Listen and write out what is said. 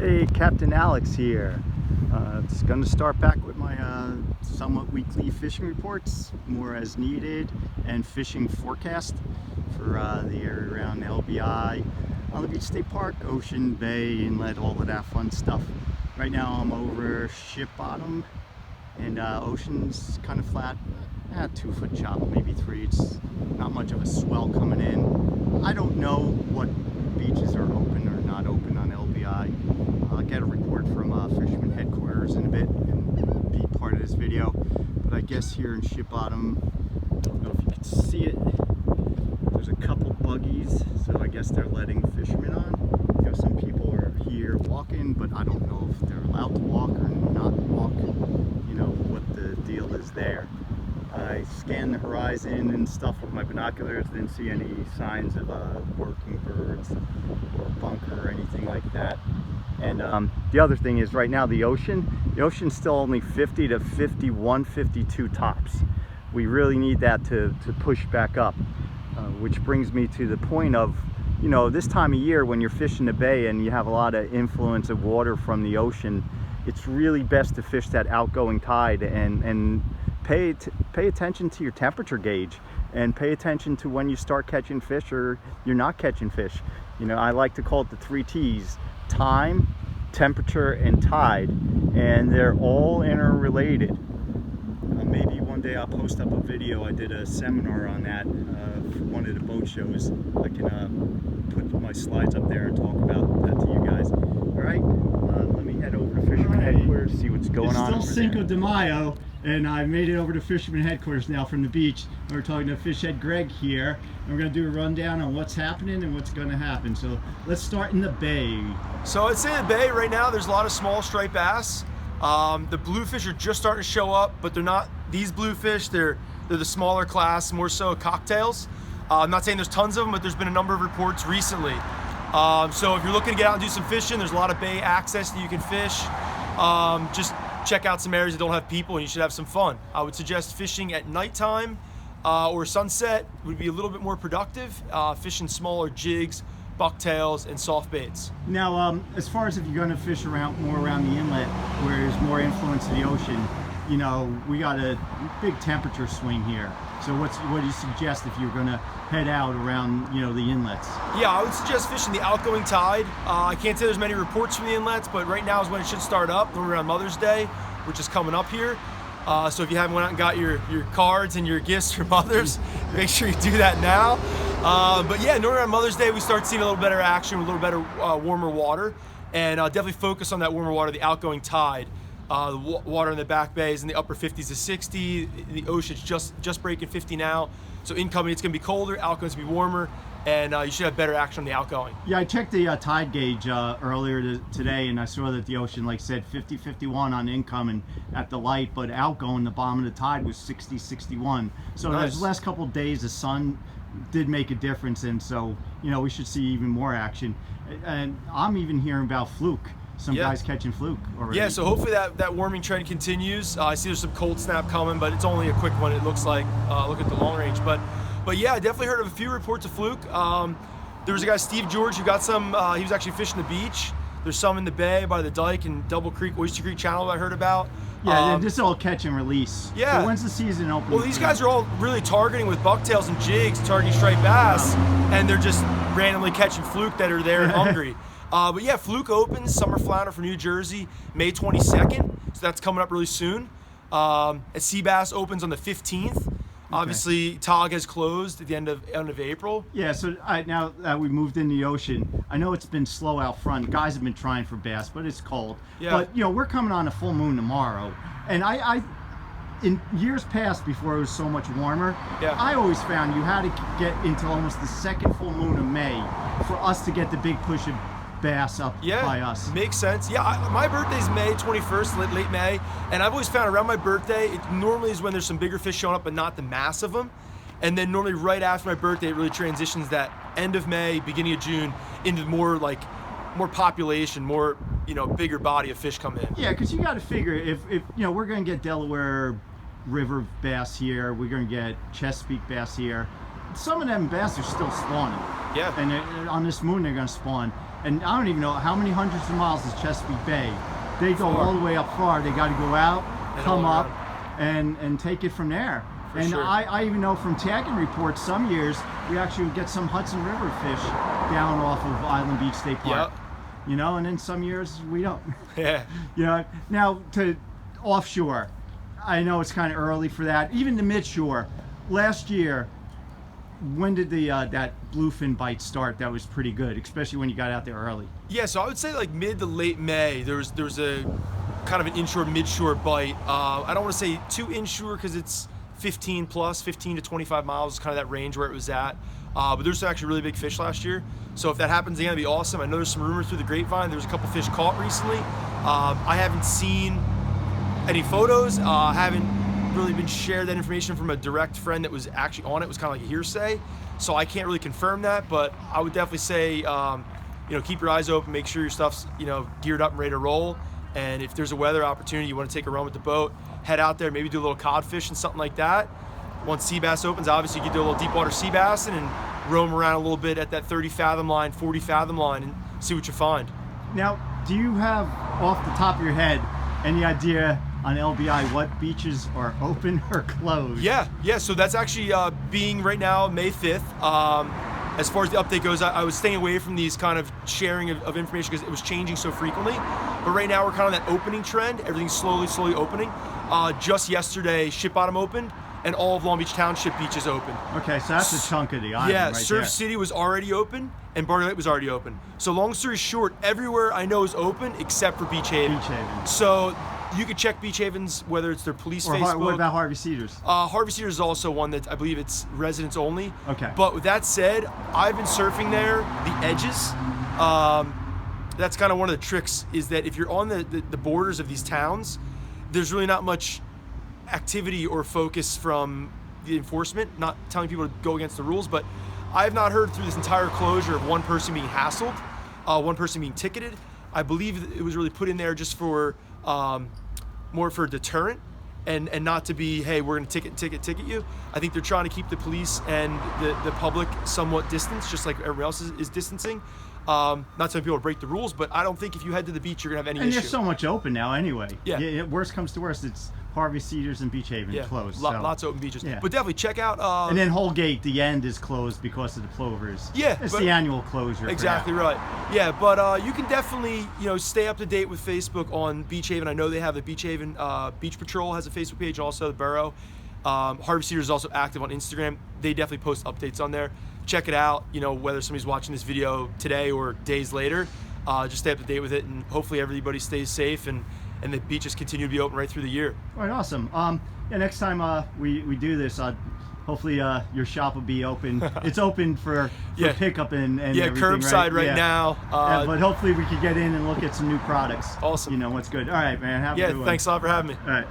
Hey, Captain Alex here. It's going to start back with my somewhat weekly fishing reports, more as needed, and fishing forecast for the area around LBI, Long Beach State Park, Ocean, Bay, Inlet, all of that fun stuff. Right now I'm over Ship Bottom, and Ocean's kind of flat, 2 foot chop, maybe 3. It's not much of a swell coming in. I don't know what beaches are open or not open on LBI. I'll get a report from fisherman headquarters in a bit and be part of this video. But I guess here in Ship Bottom, I don't know if you can see it, there's a couple buggies, so I guess they're letting fishermen on. You know, some people are here walking, but I don't know if they're allowed to walk or not walk. You know, what the deal is there. I scanned the horizon and stuff with my binoculars, didn't see any signs of working birds or bunker or anything like that. And the other thing is, right now the ocean's still only 50 to 51, 52 tops. We really need that to push back up, which brings me to the point of, you know, this time of year when you're fishing the bay and you have a lot of influence of water from the ocean, it's really best to fish that outgoing tide and pay attention to your temperature gauge and pay attention to when you start catching fish or you're not catching fish. You know, I like to call it the 3 T's: time, temperature, and tide, and they're all interrelated. Maybe one day I'll post up a video. I did a seminar on that for one of the boat shows. I can put my slides up there and talk about that to you guys. All right, let me head over to fisherman headquarters, see what's going on. It's still Cinco de Mayo, and I made it over to fisherman headquarters now from the beach. We're talking to fish head Greg here, and we're going to do a rundown on what's happening and what's going to happen. So let's start in the bay. So I'd say the bay right now, there's a lot of small striped bass. The bluefish are just starting to show up, but they're not these bluefish. They're the smaller class, more so cocktails. I'm not saying there's tons of them, but there's been a number of reports recently. So if you're looking to get out and do some fishing, there's a lot of bay access that you can fish. Just check out some areas that don't have people and you should have some fun. I would suggest fishing at nighttime or sunset would be a little bit more productive. Fishing smaller jigs, bucktails, and soft baits. Now, as far as if you're going to fish more around the inlet where there's more influence of the ocean, you know, we got a big temperature swing here. So what do you suggest if you're going to head out around, you know, the inlets? Yeah, I would suggest fishing the outgoing tide. I can't say there's many reports from the inlets, but right now is when it should start up, when we're around Mother's Day, which is coming up here. So if you haven't went out and got your cards and your gifts for mothers, make sure you do that now. But yeah, normally around Mother's Day, we start seeing a little better action, a little better warmer water, and definitely focus on that warmer water, the outgoing tide. The water in the back bay is in the upper 50s to 60. The ocean's just breaking 50 now. So incoming, it's going to be colder, outgoing's going to be warmer, and you should have better action on the outgoing. Yeah, I checked the tide gauge earlier today, and I saw that the ocean, like said, 50, 51 on incoming at the light, but outgoing, the bottom of the tide was 60, 61. So nice. those last couple of days, the sun did make a difference, and so, you know, we should see even more action. And I'm even hearing about fluke. Some guys catching fluke already. Yeah, so hopefully that warming trend continues. I see there's some cold snap coming, but it's only a quick one, it looks like. Look at the long range. But yeah, I definitely heard of a few reports of fluke. There was a guy, Steve George, who got some, he was actually fishing the beach. There's some in the bay by the dike and Double Creek, Oyster Creek Channel I heard about. Yeah, this is all catch and release. Yeah. So when's the season open? Well, these guys are all really targeting with bucktails and jigs, targeting striped bass, and they're just randomly catching fluke that are there and hungry. But yeah, fluke opens, summer flounder for New Jersey, May 22nd, so that's coming up really soon. Sea bass opens on the 15th. Obviously, TOG has closed at the end of April. Yeah, so now that we moved in the ocean, I know it's been slow out front. Guys have been trying for bass, but it's cold. Yeah. But, you know, we're coming on a full moon tomorrow. And I in years past, before it was so much warmer, I always found you had to get into almost the second full moon of May for us to get the big push of bass up by us. Makes sense. Yeah, my birthday's May 21st, late May, and I've always found around my birthday, it normally is when there's some bigger fish showing up, but not the mass of them. And then normally right after my birthday, it really transitions that end of May, beginning of June into more population, more, you know, bigger body of fish come in. Yeah, because you got to figure if you know, we're going to get Delaware River bass here, we're going to get Chesapeake bass here. Some of them bass are still spawning. Yeah. And on this moon they're going to spawn. And I don't even know how many hundreds of miles is Chesapeake Bay. They go all the way up far. They got to go out, And come all up, and take it from there. And sure. I even know from tagging reports, some years we actually would get some Hudson River fish down off of Island Beach State Park. Yep. You know, and then some years we don't. Yeah. You know, now to offshore, I know it's kind of early for that. Even the midshore, last year, when did the that bluefin bite start? That was pretty good, especially when you got out there early. Yeah, so I would say like mid to late May, there was a kind of an inshore, midshore bite. I don't want to say too inshore because it's 15 to 25 miles is kind of that range where it was at. But there's actually really big fish last year. So if that happens again, it'd be awesome. I know there's some rumors through the grapevine. There's a couple fish caught recently. I haven't seen any photos. I haven't really been shared that information from a direct friend that was actually on it. It was kind of like a hearsay. So I can't really confirm that, but I would definitely say, you know, keep your eyes open, make sure your stuff's, you know, geared up and ready to roll. And if there's a weather opportunity, you want to take a run with the boat, head out there, maybe do a little codfish and something like that. Once sea bass opens, obviously you can do a little deep water sea bassing and roam around a little bit at that 30 fathom line, 40 fathom line and see what you find. Now, do you have off the top of your head any idea on LBI what beaches are open or closed? Yeah. So that's actually being right now May 5th. As far as the update goes, I was staying away from these kind of sharing of information because it was changing so frequently. But right now we're kind of on that opening trend. Everything's slowly opening. Just yesterday, Ship Bottom opened and all of Long Beach Township beaches opened. Okay, so that's a chunk of the island Yeah, right Surf there. City was already open and Barnegat was already open. So long story short, everywhere I know is open except for Beach Haven. Beach Haven. So you could check Beach Havens, whether it's their police Or Facebook. what about Harvey Cedars? Harvey Cedars is also one that I believe it's residents only. Okay. But with that said, I've been surfing there, the edges. That's kind of one of the tricks is that if you're on the borders of these towns, there's really not much activity or focus from the enforcement, not telling people to go against the rules, but I have not heard through this entire closure of one person being hassled, one person being ticketed. I believe it was really put in there just for more for a deterrent and not to be, hey, we're gonna ticket you. I think they're trying to keep the police and the public somewhat distanced, just like everyone else is distancing. Not telling people to break the rules, but I don't think if you head to the beach, you're gonna have any And issue. there's so much open now anyway. Yeah. Worst comes to worst, it's Harvey Cedars and Beach Haven closed. So. Lots of open beaches. Yeah. But definitely check out. And then Holgate, the end is closed because of the plovers. Yeah, It's but- the annual closure. for Exactly that. right. Yeah, but you can definitely, you know, stay up to date with Facebook on Beach Haven. I know they have the Beach Haven Beach Patrol has a Facebook page, also the borough. Harvey Cedars is also active on Instagram. They definitely post updates on there. Check it out. You know, whether somebody's watching this video today or days later, just stay up to date with it, and hopefully everybody stays safe and the beaches continue to be open right through the year. All right, awesome. Yeah, next time we do this, hopefully your shop will be open. It's open for Yeah. pickup and Yeah, everything, curbside right Yeah. now. Yeah, but hopefully we can get in and look at some new products. Awesome. You know what's good. All right, man. Have a Yeah, good one. thanks a lot for having me. All right.